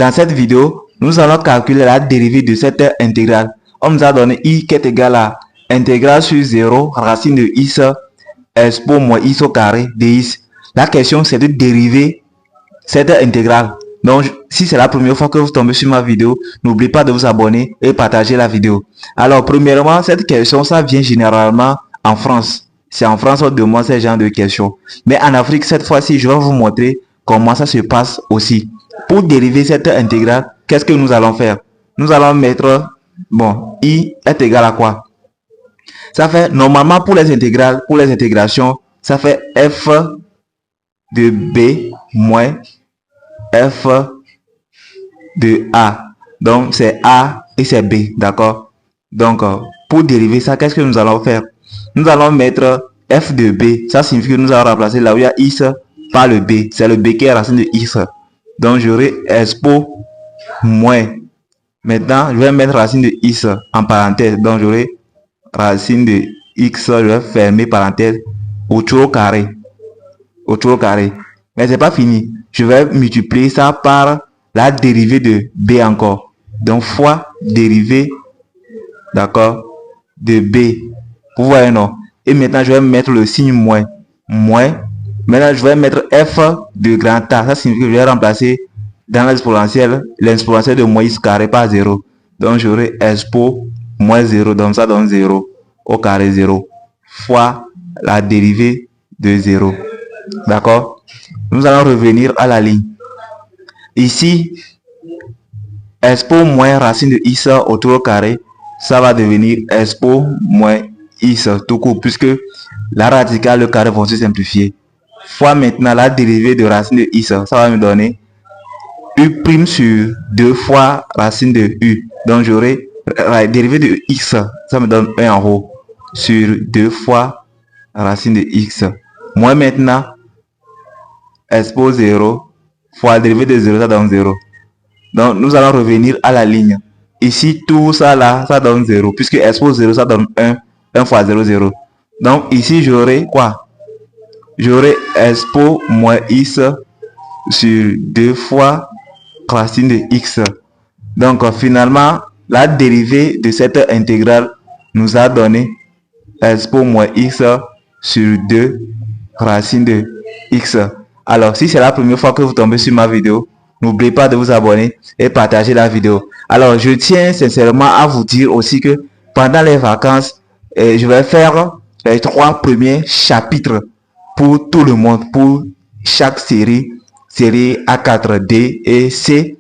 Dans cette vidéo, nous allons calculer la dérivée de cette intégrale. On nous a donné i qui est égal à intégrale sur 0, racine de x, expo moins x au carré dx. La question, c'est de dériver cette intégrale. Donc, si c'est la première fois que vous tombez sur ma vidéo, n'oubliez pas de vous abonner et partager la vidéo. Alors, premièrement, cette question, ça vient généralement en France. C'est en France qu'on demande ce genre de questions. Mais en Afrique, cette fois-ci, je vais vous montrer comment ça se passe aussi. Pour dériver cette intégrale, qu'est-ce que nous allons faire? Nous allons mettre, bon, i est égal à quoi? Ça fait, normalement, pour les intégrales, pour les intégrations, ça fait f de b moins f de a. Donc, c'est a et c'est b, d'accord? Donc, pour dériver ça, qu'est-ce que nous allons faire? Nous allons mettre f de b. Ça signifie que nous allons remplacer là où il y a x par le b. C'est le b qui est racine de x. Donc, j'aurai expo moins. Maintenant, je vais mettre racine de x en parenthèse. Donc, j'aurai racine de x, je vais fermer parenthèse, autour au carré. Autour au carré. Mais c'est pas fini. Je vais multiplier ça par la dérivée de b encore. Donc, fois dérivée, d'accord, de b. Vous voyez, non? Et maintenant, je vais mettre le signe moins. Moins. Maintenant, je vais mettre f de grand A. Ça signifie que je vais remplacer dans l'exponentielle de moins x carré par 0. Donc, j'aurai expo moins 0. Donc, ça donne 0 au carré 0 fois la dérivée de 0. D'accord? Nous allons revenir à la ligne. Ici, expo moins racine de x autour au carré, ça va devenir expo moins x tout court, puisque la radicale et le carré vont se simplifier. Fois maintenant la dérivée de racine de x, ça va me donner u' sur 2 fois racine de u. Donc j'aurai la dérivée de x, ça me donne 1 en haut, sur 2 fois racine de x. Moins maintenant, expo 0 fois la dérivée de 0, ça donne 0. Donc nous allons revenir à la ligne. Ici, tout ça là, ça donne 0, puisque expo 0, ça donne 1. 1 fois 0, 0. Donc ici, j'aurai quoi? J'aurai expo moins x sur 2 fois racine de x. Donc finalement, la dérivée de cette intégrale nous a donné expo moins x sur 2 racine de x. Alors, si c'est la première fois que vous tombez sur ma vidéo, n'oubliez pas de vous abonner et partager la vidéo. Alors, je tiens sincèrement à vous dire aussi que pendant les vacances, je vais faire les 3 premiers chapitres pour tout le monde, pour chaque série A4, D et C.